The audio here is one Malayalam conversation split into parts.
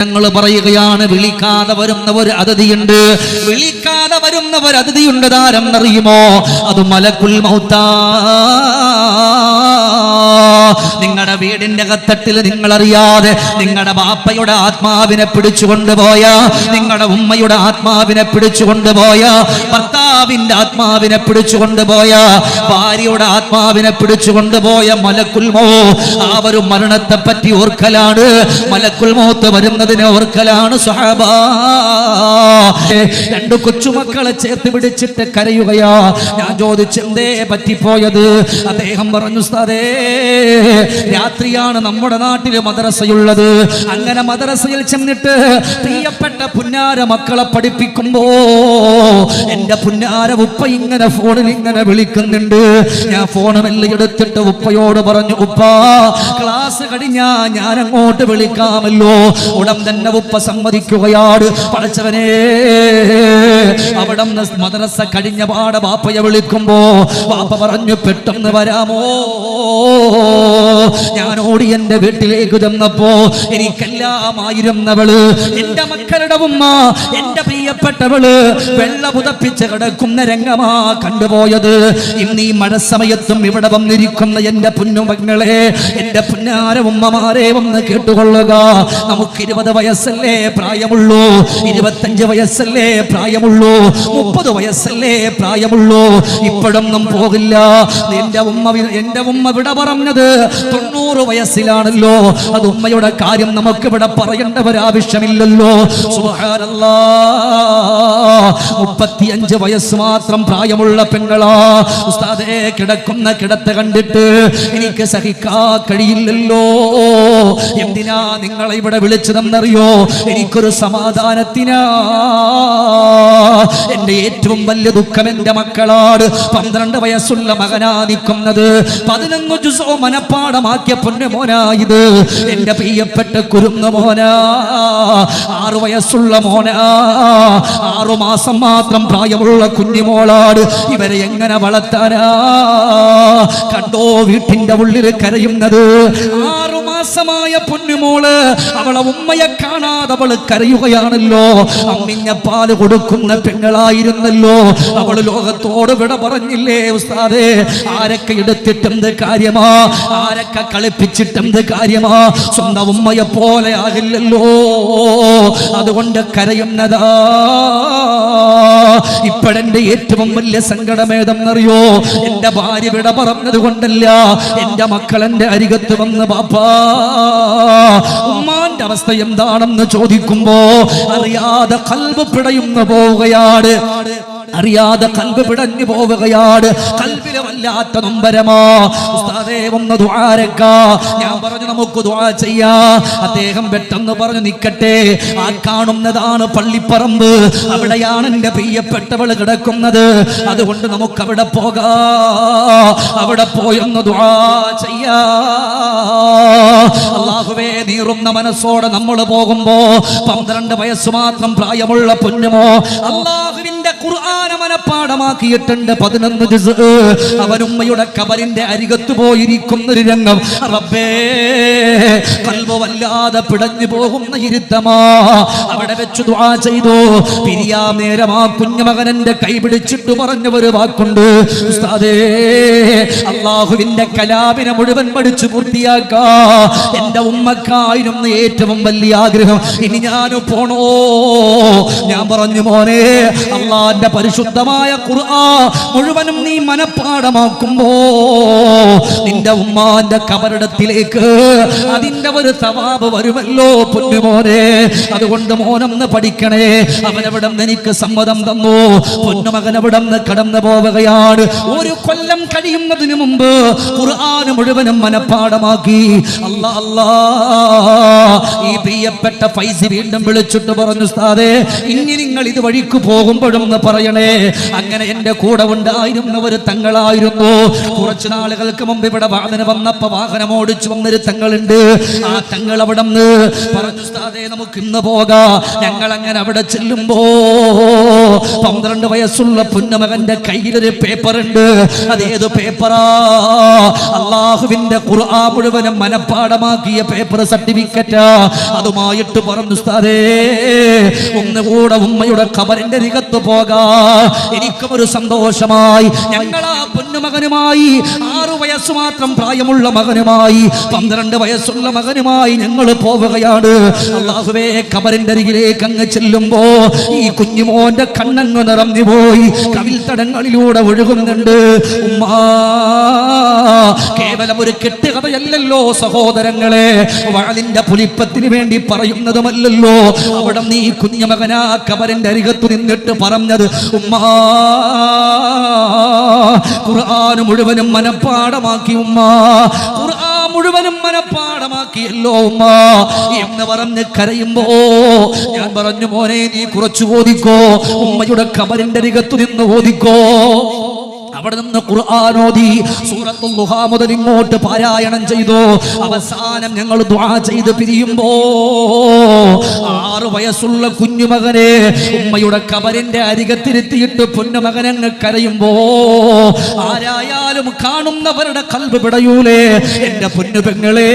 ഞങ്ങൾ പറയുകയാണ്, വിളിക്കാതെ വരുന്ന ഒരു അതിഥിയുണ്ട്. വിളിക്കാതെ വരുന്ന ഒരു അതിഥിയുണ്ട്. ആരെന്നറിയുമോ? അത് മലക്കുൽ മൗത്താ. നിങ്ങളുടെ വീടിന്റെ കത്തട്ടിൽ നിങ്ങളറിയാതെ നിങ്ങളുടെ ബാപ്പയുടെ ആത്മാവിനെ പിടിച്ചുകൊണ്ടുപോയ, നിങ്ങളുടെ ഉമ്മയുടെ ആത്മാവിനെ പിടിച്ചുകൊണ്ടുപോയ, ഭർത്താവിന്റെ ആത്മാവിനെ പിടിച്ചുകൊണ്ടുപോയ, ഭാര്യയുടെ ആത്മാവിനെ പിടിച്ചുകൊണ്ടുപോയ മലക്കുൽ മൗത്ത്. ആ ഒരു മരണത്തെ പറ്റി ഓർക്കലാണ്, മലക്കുൽ മൗത്ത് വരുന്നതിനെ ഓർക്കലാണ് സ്വഹാബാ. രണ്ട് കൊച്ചുമക്കളെ ചേർത്ത് പിടിച്ചിട്ട് കരയുകയാ. ഞാൻ ചോദിച്ചെന്തേ പറ്റിപ്പോയത്? അദ്ദേഹം പറഞ്ഞു, ഉസ്താദേ, രാത്രിയാണ് നമ്മുടെ നാട്ടിൽ മദ്രസയുള്ളത്. അങ്ങനെ മദ്രസയിൽ ചെന്നിട്ട് പ്രിയപ്പെട്ട പുന്നാര മക്കളെ പഠിപ്പിക്കുമ്പോ എന്റെ പുന്നാര ഉപ്പ ഇങ്ങനെ ഫോണിൽ ഇങ്ങനെ വിളിക്കുന്നുണ്ട്. ഞാൻ ഫോണമെല്ലാം എടുത്തിട്ട് ഉപ്പയോട് പറഞ്ഞു, ഉപ്പാ, ക്ലാസ് കഴിഞ്ഞാ ഞാൻ അങ്ങോട്ട് വിളിക്കാമല്ലോ. ഉടൻ തന്നെ ഉപ്പ സമ്മതിക്കുകയാണ്. പഠിച്ചവനെ, അവിടെ മദ്രസ കഴിഞ്ഞ പാടെ ബാപ്പയെ വിളിക്കുമ്പോ ബാപ്പ പറഞ്ഞു, പെട്ടെന്ന് വരാമോ? ഞാൻ ഓടി എന്റെ വീട്ടിലേക്ക് ചെന്നപ്പോ എനിക്കെല്ലാമായിരുന്നവള്, എന്റെ മക്കളുടെ ഉമ്മ, എന്റെ പ്രിയപ്പെട്ടവള് വെള്ള പുതപ്പിച്ച് കിടക്കുന്ന രംഗമാ കണ്ടുപോയത്. ഇന്ന് ഈ മഴ സമയത്തും ഇവിടെ വന്നിരിക്കുന്ന എന്റെ പുന്നുമങ്ങളെ, എന്റെ പുന്നാര ഉമ്മമാരെ ഒന്ന് കേട്ടുകൊള്ളുക. നമുക്ക് 20 വയസ്സല്ലേ പ്രായമുള്ളൂ, 25 വയസ്സല്ലേ പ്രായമുള്ളൂ, 30 വയസ്സല്ലേ പ്രായമുള്ളൂ. ഇപ്പോഴൊന്നും പോകില്ല. എന്റെ ഉമ്മ വിട പറഞ്ഞത് 90 വയസ്സിലാണല്ലോ. അത് ഉമ്മയുടെ കാര്യം നമുക്ക് ഇവിടെ പറയേണ്ട ഒരാവശ്യമില്ലല്ലോ. സുബ്ഹാനല്ലാഹ്, 35 വയസ്സ് മാത്രം പ്രായമുള്ള പെങ്ങളാ. ഉസ്താദേ, കിടക്കുന്ന കിടത്ത് കണ്ടിട്ട് എനിക്ക് സഹിക്കാൻ കഴിയില്ലല്ലോ. എന്തിനാ നിങ്ങളെ ഇവിടെ വിളിച്ചതെന്നറിയോ? എനിക്കൊരു സമാധാനത്തിനാ. എന്റെ ഏറ്റവും വലിയ ദുഃഖം എന്റെ മക്കളാണ്. 12 വയസ്സുള്ള മകനാ നിൽക്കുന്നത്. 11 ജുസോ മനപ്പാടമാക്കിയ പൊന്നു മോനായത്. എന്റെ പ്രിയപ്പെട്ട കുരുന്ന മോനാ. 6 വയസ്സുള്ള മോനാ. 6 മാസം മാത്രം പ്രായമുള്ള കുഞ്ഞുമോളാട്. ഇവരെ എങ്ങനെ വളർത്താനാ? കണ്ടോ വീട്ടിന്റെ ഉള്ളിൽ കരയുന്നത്? 6 മാസമായ പൊന്നുമോള്, അവളെ ഉമ്മയെ കാണാതെ അവള് കരയുകയാണല്ലോ. അമ്മിഞ്ഞ പാല് കൊടുക്കുന്ന പെങ്ങളായിരുന്നല്ലോ. അവള് ലോകത്തോട് വിട പറഞ്ഞില്ലേ ഉസ്താദേ? ആരൊക്കെ എടുത്തിട്ടെന്ത് കാര്യമാ, ആരൊക്കെ കളിപ്പിച്ചിട്ടെന്ത് കാര്യമാ? സ്വന്തം ഉമ്മയെ പോലെ ആകില്ലല്ലോ. അതുകൊണ്ട് കരയുന്നതാ. ഇപ്പോഴെന്റെ ഏറ്റവും വലിയ സങ്കടമേതെന്നറിയോ? എന്റെ ഭാര്യ വിട പറഞ്ഞത് കൊണ്ടല്ല. എന്റെ മക്കൾ എന്റെ അരികത്ത് വന്ന്, ബാപ്പാ, ഉമ്മാന്റെ അവസ്ഥ എന്താണെന്ന് ചോദിക്കുമ്പോ അറിയാതെ ഖൽബ് പിടയുന്നു പോവുകയാണ്. അറിയാതെ കൽബ് പിടഞ്ഞു പോവുകയാണ്. കൽബില് വല്ലാത്ത നൊമ്പരമാ. ഉസ്താദേ, ഒന്ന് ദുആരക്ക. ഞാൻ പറഞ്ഞു, നമുക്ക് ദുആ ചെയ്യാ. അദ്ദേഹം പെട്ടെന്ന് പറഞ്ഞു, നിക്കട്ടെ, ആ കാണുന്നതാണ് പള്ളിപ്പറമ്പ്. അവിടെയാണ് എന്റെ പ്രിയപ്പെട്ടവൾ കിടക്കുന്നത്. അതുകൊണ്ട് നമുക്ക് അവിടെ പോകാ. അവിടെ പോയൊന്ന് ദുആ ചെയ്യാ. അല്ലാഹുവേ, നീറുന്ന മനസ്സോടെ നമ്മൾ പോകുമ്പോ 12 വയസ്സ് മാത്രം പ്രായമുള്ള പൊന്നുമോ അല്ലാഹുവിന്റെ ഖുർആൻ മനപ്പാഠമാക്കിയിട്ടുണ്ട്. 11 ജുസ്. അവൻ ഉമ്മയുടെ കബറിന്റെ അരികത്ത് പോയിരിക്കുന്നൊരു രംഗം. റബ്ബേ, ഖൽബ് വല്ലാതെ പിടഞ്ഞു പോകുന്ന ഇരുത്തമാ. അവിടെ വെച്ച് ദുആ ചെയ്തു. പിരിയാം നേരം ആ കുഞ്ഞുമകനന്റെ കൈ പിടിച്ചിട്ട് പറഞ്ഞ ഒരു വാക്കുണ്ട്, ഉസ്താദേ, അല്ലാഹുവിന്റെ കലാമിനെ മുഴുവൻ പഠിച്ചു പൂർത്തിയാക്കാ. എന്റെ ഉമ്മക്കായിരുന്നു ഏറ്റവും വലിയ ആഗ്രഹം. ഇനി ഞാൻ പോണോ? ഞാൻ പറഞ്ഞു, മോനെ, അല്ലാഹുവിന്റെ പരിശുദ്ധമായ ഖുർആൻ മുഴുവനും നീ മനപ്പാഠമാക്കുമ്പോ നിന്റെ ഉമ്മാന്റെ കബറിടത്തിലേക്ക് അതിന്റെ ഒരു സവാബ് വരുമല്ലോ പൊന്നുമോനെ. അതുകൊണ്ട് മോനൊന്ന് പഠിക്കണേ. അവനവിടെ എനിക്ക് സമ്മതം തന്നു. പൊന്നുമകനവിടെ കടന്നു പോവുകയാണ്. 1 കൊല്ലം കഴിയുന്നതിന് മുമ്പ് ഖുർആൻ മുഴുവനും മനപ്പാഠമാക്കി. അല്ലാ അല്ലാ, ഈ പ്രിയപ്പെട്ട ഫൈസി വീണ്ടും വിളിച്ചിട്ട് പറഞ്ഞു, ഉസ്താദേ, ഇനി നിങ്ങൾ നിങ്ങൾ ഇത് വഴിക്ക് പോകുമ്പോഴും പറയണേ. അങ്ങനെ എന്റെ കൂടെ ഉണ്ടായിരുന്നവർ തങ്ങളായിരുന്നു. കുറച്ചു നാളുകൾക്ക് മുമ്പ് ഇവിടെ വാഹനം വന്നപ്പോ വാഹനം ഓടിച്ചു വന്നൊരു തങ്ങളുണ്ട്. ആ തങ്ങൾ അവിടെ നിന്ന് പറഞ്ഞു, ഉസ്താദേ നമുക്ക് ഇന്ന് പോകാം. ഞങ്ങൾ അങ്ങനെ അവിടെ ചെല്ലുമ്പോ 12 വയസ്സുള്ള പുന്നമകന്റെ കയ്യിലൊരു പേപ്പർ ഉണ്ട്. അതേത് പേപ്പറാ? അള്ളാഹുവിന്റെ ഖുർആൻ മുഴുവനും മനപ്പാടമാക്കിയ പേപ്പർ, സർട്ടിഫിക്കറ്റാ. അതുമായിട്ട് പറഞ്ഞു, ഉസ്താദേ ഒന്നുകൂടെ ഉമ്മയുടെ ഖബറിന്റെ അരികത്ത് പോകാം. എനിക്കും ഒരു സന്തോഷമായി. ഞങ്ങളാ പൊന്നുമകനുമായി 6 വയസ്സ് മാത്രം പ്രായമുള്ള മകനുമായി 12 വയസ്സുള്ള മകനുമായി ഞങ്ങൾ പോവുകയാണ്. അല്ലാഹുവേ, ഖബറിന്റെ അരികിലേക്ക് അങ്ങ് ചെല്ലുമ്പോ ഈ കുഞ്ഞുമോന്റെ കണ്ണങ്ങ് നിറഞ്ഞു പോയി, കവിൽ തടങ്ങളിലൂടെ ഒഴുകുന്നുണ്ട്. ഉമ്മാ, കേവലം ഒരു കെട്ടുകഥയല്ലല്ലോ സഹോദരങ്ങളെ, വാളിന്റെ പുലിപ്പത്തിന് വേണ്ടി പറയുന്നതുമല്ലല്ലോ. അവിടെ നീ കുഞ്ഞുമകനാ ഖബറിന്റെ അരികത്ത് നിന്നിട്ട് പറഞ്ഞത്, ഉമ്മാ ഖുർആൻ മുഴുവനും മനപ്പാടമാക്കി ഉമ്മ, ഖുർആൻ മുഴുവനും മനപ്പാടമാക്കിയല്ലോ ഉമ്മ എന്ന് പറഞ്ഞ് കരയുമ്പോ ഞാൻ പറഞ്ഞു, മോനെ നീ കുറച്ചു ഓതിക്കോ, ഉമ്മയുടെ ഖബറിന്റെ അരികത്ത് നിന്ന് ഓതിക്കോ. അവിടെ നിന്ന് ഖുർആൻ ഓതി സൂറത്തുൽ ദുഹാ മുതൽ ഇങ്ങോട്ട് പാരായണം ചെയ്തു. അവസാനം ഞങ്ങൾ ദുആ ചെയ്ത് പിരിയുമ്പോ 6 വയസ്സുള്ള കുഞ്ഞുമകനെ ഉമ്മയുടെ ഖബറിന്റെ അരികത്തിരുത്തിയിട്ട് പൊന്നുമകനങ്ങ് കരയുമ്പോ ആരായാലും കാണുന്നവരുടെ ഖൽബ് പിടയൂലേ? എന്റെ പൊന്നു പെങ്ങളെ,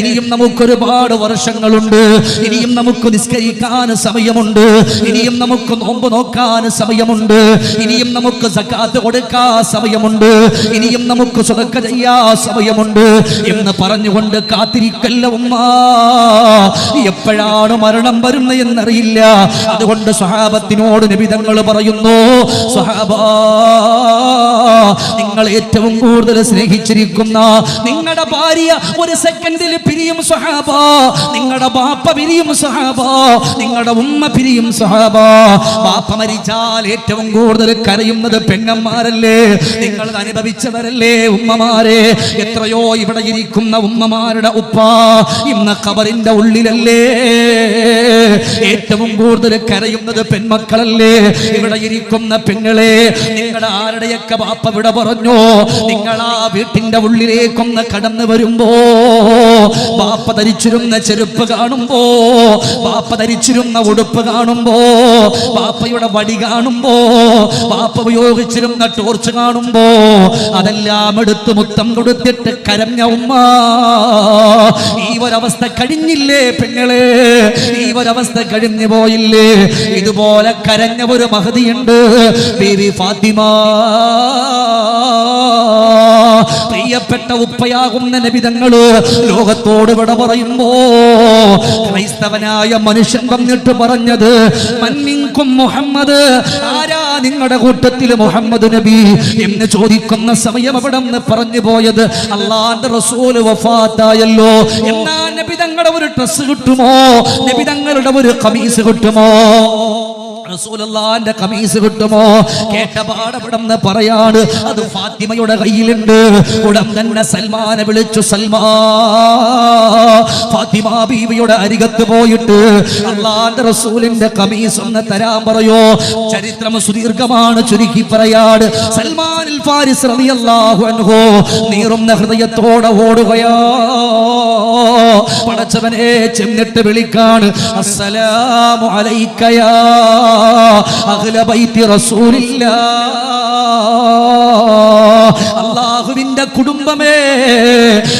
ഇനിയും നമുക്കൊരുപാട് വർഷങ്ങളുണ്ട്. ഇനിയും നമുക്ക് നിസ്കരിക്കാൻ സമയമുണ്ട്. ഇനിയും നമുക്ക് നോമ്പ് നോക്കാൻ സമയമുണ്ട്. ഇനിയും നമുക്ക് സക്കാത്ത് കൊടുക്കാൻ സമയമുണ്ട്. ഇനിയും നമുക്ക് സദഖ ചെയ്യാൻ സമയമുണ്ട് എന്ന് പറഞ്ഞുകൊണ്ട് കാത്തിരിക്കല്ല ഉമ്മ. എപ്പോഴാണ് മരണം വരുന്നത് എന്നറിയില്ല. അതുകൊണ്ട് സ്വഹാബത്തിനോട് നബി തങ്ങൾ പറയുന്നു, സ്വഹാബാ, നിങ്ങൾ ഏറ്റവും കൂടുതൽ സ്നേഹിച്ചിരിക്കുന്ന നിങ്ങളുടെ ഭാര്യ ഒരു സെക്കൻഡിൽ പിരിയും സ്വഹാബാ, നിങ്ങളുടെ ബാപ്പ പിരിയും സ്വഹാബാ, നിങ്ങളുടെ ഉമ്മ പിരിയും സ്വഹാബാ. ബാപ്പ മരിച്ചാൽ ഏറ്റവും കൂടുതൽ കരയുന്നത് പെങ്ങന്മാരല്ലേ? നിങ്ങൾ അനുഭവിച്ചവരല്ലേ ഉമ്മമാരെ? എത്രയോ ഇവിടെ ഇരിക്കുന്ന ഉമ്മമാരുടെ ഉപ്പ ഇന്ന് ഖബറിന്റെ ഉള്ളിലല്ലേ? ഏറ്റവും കൂടുതൽ കരയുന്നത് പെൺമക്കളല്ലേ? ഇവിടെ ഇരിക്കുന്ന പെങ്ങളെ, നിങ്ങളുടെ ആരുടെയൊക്കെ ബാപ്പ ഇവിടെ പറഞ്ഞു, നിങ്ങൾ ആ വീട്ടിന്റെ ഉള്ളിലേക്കൊന്ന് കടന്നു വരുമ്പോ ബാപ്പ ധരിച്ചിരുന്ന ചെരുപ്പ് കാണുമ്പോ, ബാപ്പ ധരിച്ചിരുന്ന ഉടുപ്പ് കാണുമ്പോ, ബാപ്പയുടെ വടി കാണുമ്പോ, ബാപ്പ ഉപയോഗിച്ചിരുന്ന ടോർച്ച് കാണുമ്പോ അതെല്ലാം എടുത്ത് മുത്തം കൊടുത്തിട്ട് കരഞ്ഞ ഉമ്മ. ഈ ഒരവസ്ഥ കഴിഞ്ഞില്ലേ പെങ്ങളെ? ഈ ഒരവസ്ഥ കഴിഞ്ഞു പോയില്ലേ? ഇതുപോലെ കരഞ്ഞ ഒരു മഹദിയുണ്ട്, ബീവി ഫാത്തിമ. പ്രിയപ്പെട്ട ഉപ്പയാകുന്ന നബി തങ്ങള് ലോകത്തോട് വിട പറയുമ്പോ ക്രൈസ്തവനായ മനുഷ്യൻ വന്നിട്ട് പറഞ്ഞത്, മൻമിൻകും മുഹമ്മദ്, ആരാ നിങ്ങളുടെ കൂട്ടത്തിൽ മുഹമ്മദ് നബി എന്ന് ചോദിക്കുന്ന സമയം അവിടെ നിന്ന് പറഞ്ഞു പോയത്, അല്ലാഹുവിന്റെ റസൂൽ വഫാത്തായല്ലോ. എന്നാ നബി തങ്ങളുടെ ഒരു ഡ്രസ് കിട്ടുമോ? നബി തങ്ങളുടെ ഒരു ഖമീസ് കിട്ടുമോ? റസൂലുള്ളാഹിന്റെ ഖമീസ് കിട്ടുമോ? കേട്ട പാടപെടുന്ന പറയാണ്, അത് ഫാത്തിമയുടെ കയ്യിലുണ്ട്. ഉടൻ തന്നെ സൽമാനെ വിളിച്ചു, സൽമാ, ഫാത്തിമ ബീവിയുടെ അരികത്ത് പോയിട്ട് അല്ലാഹുവിന്റെ റസൂലിന്റെ ഖമീസ് ഒന്ന് തരാൻ പറയോ? ചരിത്രം സുദീർഘമാണ്, ചുരുക്കി പറയാണ്. സൽമാനുൽ ഫാരിസ് റളിയല്ലാഹു അൻഹു നീറുന്ന ഹൃദയത്തോടെ ഓടുകയാ. പടച്ചവനെ ചെന്നിട്ട് വിളിക്കാണ്, അസ്സലാമു അലൈക യാ അഹ്ല ബൈത്തി റസൂലില്ലാഹ്, അല്ലാഹുവിന്റെ കുടുംബമേ,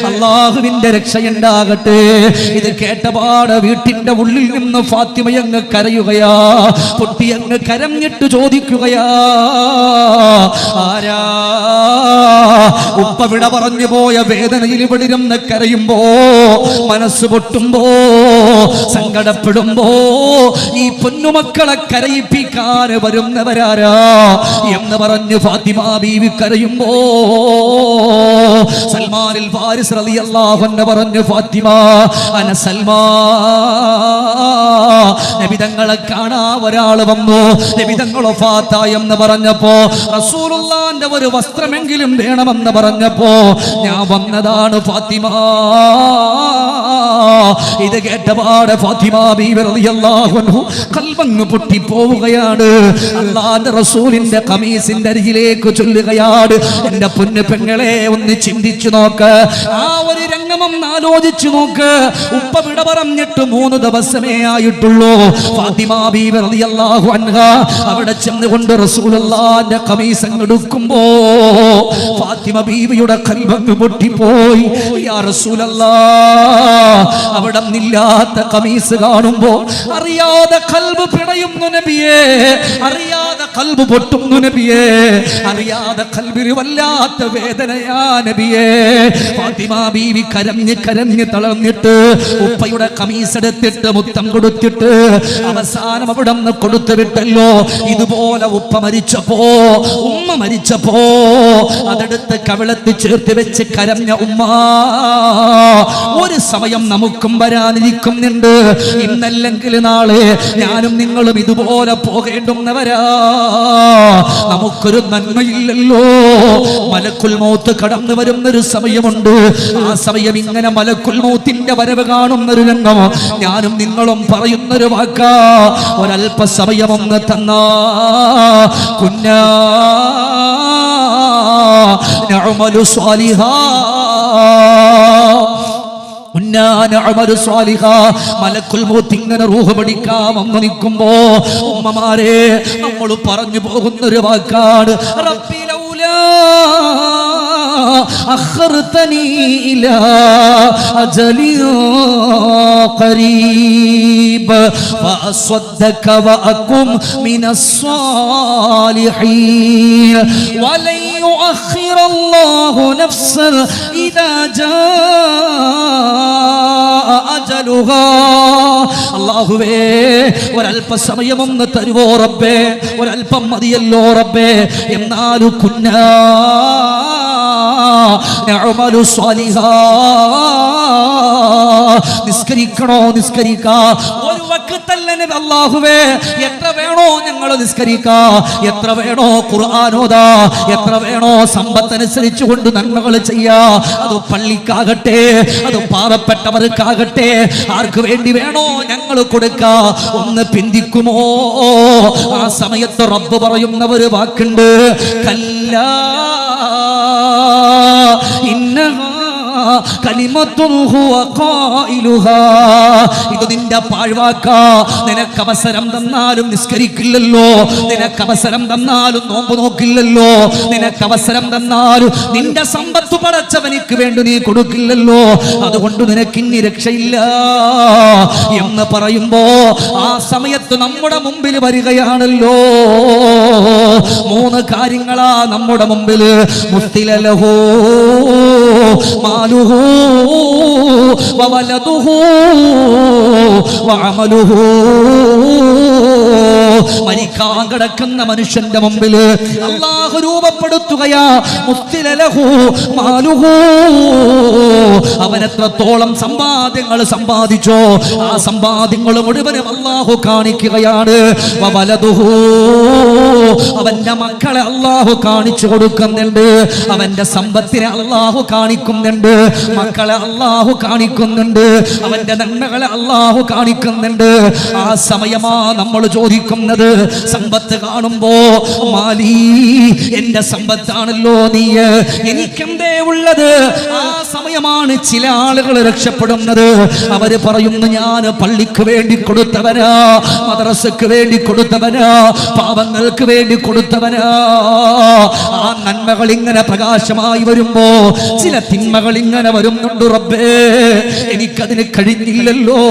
അല്ലാഹുവിന്റെ രക്ഷയുണ്ടാകട്ടെ. ഇത് കേട്ടപാട് വീട്ടിന്റെ ഉള്ളിൽ നിന്ന് ഫാത്തിമയങ്ങ് കരയുകയാ. പൊട്ടിയങ്ങ് കരഞ്ഞിട്ട് ചോദിക്കുകയാ, ആരാ? ഉപ്പ വിട പറഞ്ഞു പോയ വേദനയിൽ ഇവിടിരുന്ന് കരയുമ്പോ, മനസ്സ് പൊട്ടുമ്പോ, സങ്കടപ്പെടുമ്പോ ഈ പൊന്നുമക്കളെ കരയിപ്പിക്കാൻ വരുന്നവരാരാ എന്ന് പറഞ്ഞു ഫാത്തിമ ബീവി കരയുമ്പോ സൽമാനുൽ ഫാരിസ് റളിയല്ലാഹു അൻഹു പറഞ്ഞു, ഫാത്തിമ അന സൽമാൻ. നബി തങ്ങളെ കാണാൻ ഒരാൾ വന്നു. നബി തങ്ങൾ വഫാത്തായി എന്ന് പറഞ്ഞപ്പോ, റസൂലുള്ളാഹിന്റെ ഒരു വസ്ത്രമെങ്കിലും വേണമെന്ന് പറഞ്ഞപ്പോ, ഞാൻ വന്നതാണ് ഫാത്തിമ. ഇത് കേട്ടപാടെ ഫാത്തിമ ബീവി റളിയല്ലാഹു അൻഹു ഖൽബങ്ങ് പൊട്ടിപ്പോവുകയാണ്. അല്ലാഹുവിന്റെ റസൂലിന്റെ ഖമീസിന്റെ അരികിലേക്ക് ചൊല്ലുകയാണ്, എന്റെ പൊന്നു പെങ്ങളെ ഒന്ന് ചിന്തിച്ചു നോക്ക്, ആ ഒരു രംഗമൊന്ന് ആലോചിച്ചു നോക്ക്. ഉപ്പ വിട പറഞ്ഞിട്ട് 3 ദിവസമേ ആയിട്ടുള്ളൂ. ഫാത്തിമ ബീവി റളിയല്ലാഹു അൻഹാ അവിടെ ചെന്നുകൊണ്ട് റസൂലുള്ളാഹിന്റെ ഖമീസ് അങ്ങ് എടുക്കുമ്പോ ഫാത്തിമ ബീവിയുടെ ഖൽബങ്ങ് പൊട്ടിപ്പോയി. യാ റസൂലല്ലാഹ്, അവിടെ നിന്നില്ലാത്ത ഖമീസ് കാണുമ്പോ അറിയാതെ ഖൽബ് പിടയുന്നു നബിയേ, അറിയാതെ ഖൽബ് പൊട്ടുന്നു നബിയേ, അറിയാതെ ഖൽബിൽ വല്ലാത്ത വേദനയാ നബിയേ. ഫാത്തിമ ബീവി കരഞ്ഞ് കരഞ്ഞ് തളർന്നിട്ട് ഉപ്പയുടെ ഖമീസ് എടുത്തിട്ട് മുത്തം കൊടുത്തിട്ട് അവസാനം അവിടെ നിന്ന് കൊടുത്തു വിട്ടല്ലോ. ഇതുപോലെ ഉപ്പ മരിച്ചപ്പോ, ഉമ്മ മരിച്ചപ്പോ അതെടുത്ത് കവിളത്ത് ചേർത്ത് വെച്ച് കരഞ്ഞ ഉമ്മ ഒരു സമയം നമുക്കും വരാനിരിക്കുന്നുണ്ട്. ഇന്നല്ലെങ്കിൽ നാളെ ഞാനും നിങ്ങളും ഇതുപോലെ പോകേണ്ടുന്നവരാ. നമുക്കൊരു നന്മയില്ലല്ലോ. മലക്കുൽ മൗത്ത് കടന്നു വരുന്നൊരു സമയമുണ്ട്. ആ സമയം ഇങ്ങനെ മലക്കുൽ മൗത്തിന്റെ വരവ് കാണുന്നൊരു രംഗം ഞാനും നിങ്ങളും പറയുന്നൊരു വാക്കാ, ഒരല്പസമയമൊന്ന് തന്നാ കുന്നാ നഅമലു സ്വാലിഹാ, മലക്കുൽ മൗത്ത് ഇങ്ങനെ റൂഹ് പിടിക്കാൻ വന്ന് നിൽക്കുമ്പോ ഉമ്മമാരെ നമ്മൾ പറഞ്ഞു പോകുന്നൊരു വാക്കാണ്, റബ്ബി ലൗലാ അഖർതനി ഇലാ അജലിൻ ഖരീബ് ഫഅസ്വദ്ദക വഅകും മിനസ് സ്വാലിഹീൻ വലൻ യുഅഖിറല്ലാഹു നഫ്സൻ ഇദാ ജാഅ അജലുഹാ. അല്ലാഹുവേ, ഒരല്പസമയമൊന്ന് തരുവോ റബ്ബേ, ഒരല്പം മതിയല്ലോ റബ്ബേ. എന്നാലും കുന്നാ നഅമലു സ്വാലിഹാ. നിസ്കരിക്കണോ നിസ്കരിക്കാ, ഒരു വഖ്തല്ല നബി. അല്ലാഹുവേ, എത്ര വേണോ ഞങ്ങൾ നിസ്കരിക്കാ, എത്ര വേണോ ഖുർആൻ ഓതാ, എത്ര വേണോ സമ്പത്തനുസരിച്ച് കൊണ്ട് നന്മകൾ ചെയ്യാ. അത് പള്ളിക്കാകട്ടെ, അത് പാവപ്പെട്ടവർക്കാകട്ടെ, ആർക്ക് വേണ്ടി വേണോ ഞങ്ങൾ കൊടുക്കാ. ഒന്ന് പിന്തിക്കുമോ? ആ സമയത്ത് റബ്ബ് പറയുന്ന ഒരു വാക്കുണ്ട്, കല്ലാ ഇന്നഹാ കലിമത്തുൻ ഹുവ ഖായിലുഹാ. ഇത് നിന്റെ പാഴ്വാക്കാ. നിനക്ക് അവസരം തന്നാലും നിസ്കരിക്കില്ലല്ലോ, നിനക്ക് അവസരം തന്നാലും നോമ്പ് നോക്കില്ലല്ലോ, നിനക്ക് അവസരം തന്നാലും നിന്റെ സമ്പത്ത് പടച്ചവനിക്ക് വേണ്ടി നീ കൊടുക്കില്ലല്ലോ, അതുകൊണ്ട് നിനക്ക് ഇനി രക്ഷയില്ല എന്ന് പറയുമ്പോ ആ സമയത്ത് നമ്മുടെ മുമ്പിൽ വരികയാണല്ലോ 3 കാര്യങ്ങളാ നമ്മുടെ മുമ്പിൽ. മുസ്തിലലഹു മാലുഹു വവലദുഹു വഅമലുഹു. മരിക്കാൻ കിടക്കുന്ന മനുഷ്യന്റെ മുമ്പിൽ അല്ലാഹു രൂപപ്പെടുത്തുകയാ, മുസ്തിലലഹു മാലുഹു. അവൻ എത്രത്തോളം സമ്പാദ്യങ്ങൾ സമ്പാദിച്ചോ ആ സമ്പാദ്യങ്ങൾ മുഴുവനും അല്ലാഹു കാണിക്കുകയാണ്. വവലദുഹു, അവന്റെ മക്കളെ അല്ലാഹു കാണിച്ചു കൊടുക്കുന്നുണ്ട്, അവന്റെ സമ്പത്തിനെ അല്ലാഹു കാണിക്കുന്നുണ്ട്, മക്കളെ അല്ലാഹു കാണിക്കുന്നുണ്ട്, അവന്റെ നന്മകളെ അല്ലാഹു കാണിക്കുന്നുണ്ട്. ആ സമയമാ നമ്മൾ ചോദിക്കുന്നത്, സമ്പത്ത് കാണുമ്പോ മാലി, എന്റെ സമ്പത്താണല്ലോ നീ, എനിക്കെന്തേ ഉള്ളത്? ആ സമയമാണ് ചില ആളുകൾ രക്ഷപ്പെടുന്നത്. അവര് പറയുന്നു, ഞാൻ പള്ളിക്ക് വേണ്ടി കൊടുത്തവനാ, മദ്രസക്ക് വേണ്ടി കൊടുത്തവനാ, പാവങ്ങൾക്ക് വേണ്ടി കൊടുത്തവനാ. ആ നന്മകൾ ഇങ്ങനെ പ്രകാശമായി വരുമ്പോ ചില തിന്മകൾ ഇങ്ങനെ വരുന്നുണ്ട്. റബ്ബേ, എനിക്കതിന് കഴിഞ്ഞില്ലല്ലോ.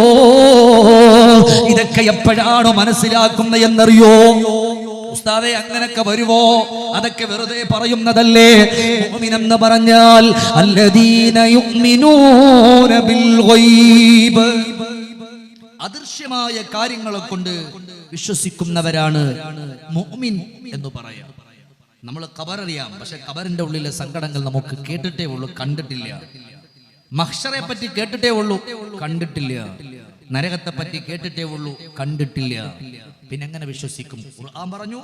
ഇതൊക്കെ എപ്പോഴാണോ മനസ്സിലാക്കുന്നത് എന്നറിയോ? ഉസ്താദേ, അങ്ങനൊക്കെ വരുവോ? അതൊക്കെ വെറുതെ പറയുന്നതല്ലേ. മുഅ്മിൻ എന്ന് പറഞ്ഞാൽ അല്ലദീന യുഅ്മിനൂന ബിൽ ഗൈബ്, അദൃശ്യമായ കാര്യങ്ങളെ കൊണ്ട് വിശ്വസിക്കുന്നവരാണ് മുഅ്മിൻ എന്ന് പറയാം. നമ്മൾ ഖബർ അറിയാം, പക്ഷെ ഖബറിന്റെ ഉള്ളിലെ സങ്കടങ്ങൾ നമുക്ക് കേട്ടിട്ടേ ഉള്ളൂ, കണ്ടിട്ടില്ല. മഹ്ശറെ പറ്റി കേട്ടിട്ടേ ഉള്ളൂ, കണ്ടിട്ടില്ല. നരകത്തെ പറ്റി കേട്ടിട്ടേ ഉള്ളൂ, കണ്ടിട്ടില്ല. പിന്നെ എങ്ങനെ വിശ്വസിക്കും? ഖുർആൻ പറഞ്ഞു,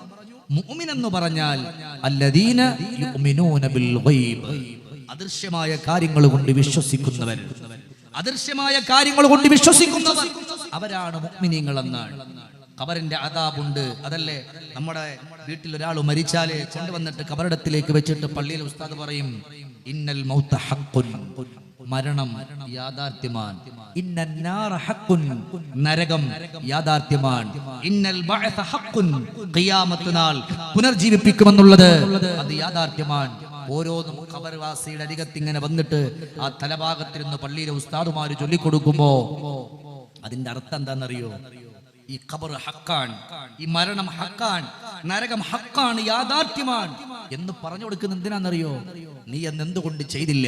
മുഅ്മിൻ എന്ന് പറഞ്ഞാൽ അല്ലദീന യുഅ്മിനൂന ബിൽ ഗൈബ്, അദൃശ്യമായ കാര്യങ്ങൾ കൊണ്ട് വിശ്വസിക്കുന്നവർ. അദൃശ്യമായ കാര്യങ്ങൾ കൊണ്ട് വിശ്വസിക്കുന്നവർ അവരാണ് മുഅ്മിനീങ്ങൾ എന്നാണ്. ഖബറിന്റെ അദാബുണ്ട്. അതല്ലേ നമ്മുടെ വീട്ടിൽ ഒരാൾ മരിച്ചാല് കൊണ്ടുവന്നിട്ട് ഖബറിടത്തിലേക്ക് വെച്ചിട്ട് പള്ളിയിൽ ഉസ്താദ് പറയും, ഇന്നൽ മൗത ഹഖ്ഖുൻ, മരണം യാഥാർത്ഥ്യമാണ്. ഇന്നന്നാറ ഹഖ്ഖുൻ, നരകം യാഥാർത്ഥ്യമാണ്. ഇന്നൽ ബഅസ ഹഖ്ഖുൻ, ഖിയാമത്ത് നാൾ പുനർജീവിപ്പിക്കുമെന്നുള്ളത് അത് യാഥാർത്ഥ്യമാണ്. ഓരോന്നും ഖബർവാസിയുടെ അരികത്ത് ഇങ്ങനെ വന്നിട്ട് ആ തലഭാഗത്തിരുന്ന് പള്ളിയിലെ ഉസ്താദുമാര് ചൊല്ലിക്കൊടുക്കുമ്പോ അതിന്റെ അർത്ഥം എന്താണെന്നറിയോ? ഈ ഖബർ ഹക്കാണ്, ഈ മരണം ഹക്കാണ്, നരകം ഹക്കാണ്, യാഥാർത്ഥ്യമാണ് എന്ന് പറഞ്ഞു കൊടുക്കുന്ന എന്തിനാണെന്നറിയോ? നീ അന്ന് എന്തുകൊണ്ട് ചെയ്തില്ല,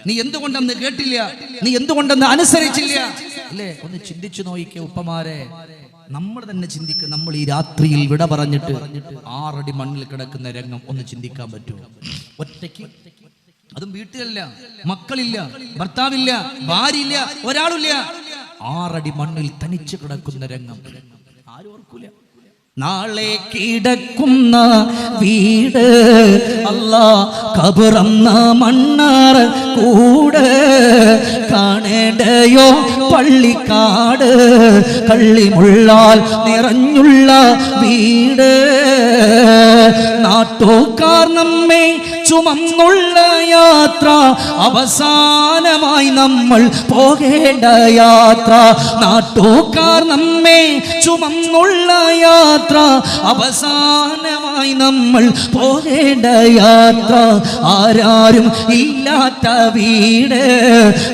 നീ എന്തുകൊണ്ടെന്ന് കേട്ടില്ല, നീ എന്തുകൊണ്ടെന്ന് അനുസരിച്ചില്ല, അല്ലേ? ഒന്ന് ചിന്തിച്ചു നോക്കിക്കേ ഉപ്പമാരെ. നമ്മൾ തന്നെ ചിന്തിക്കുക. നമ്മൾ ഈ രാത്രിയിൽ വിട പറഞ്ഞിട്ട് 6 അടി മണ്ണിൽ കിടക്കുന്ന രംഗം ഒന്ന് ചിന്തിക്കാൻ പറ്റുമോ? ഒറ്റയ്ക്ക്, അതും വീട്ടിലല്ല, മക്കളില്ല, ഭർത്താവില്ല, ഭാര്യയില്ല, ഒരാളില്ല, 6 അടി മണ്ണിൽ തനിച്ച് കിടക്കുന്ന രംഗം ആരും ഓർക്കൂല. നാളെ കിടക്കുന്ന വീട് അല്ലാ ഖബറന്ന മണ്ണാറ കൂട്, കാണേണ്ടയോ പള്ളിക്കാട്, കള്ളിമുള്ളാൽ നിറഞ്ഞുള്ള വീട്. നാട്ടുകാർ നമ്മെ ചുമന്നുള്ള യാത്ര, അവസാനമായി നമ്മൾ പോകേണ്ട യാത്ര. നാട്ടുകാർ നമ്മെ ചുമന്നുള്ള യാത്ര, അവസാനമായി നമ്മൾ പോകേണ്ട യാത്ര. ആരാരും ഇല്ലാത്ത വീട്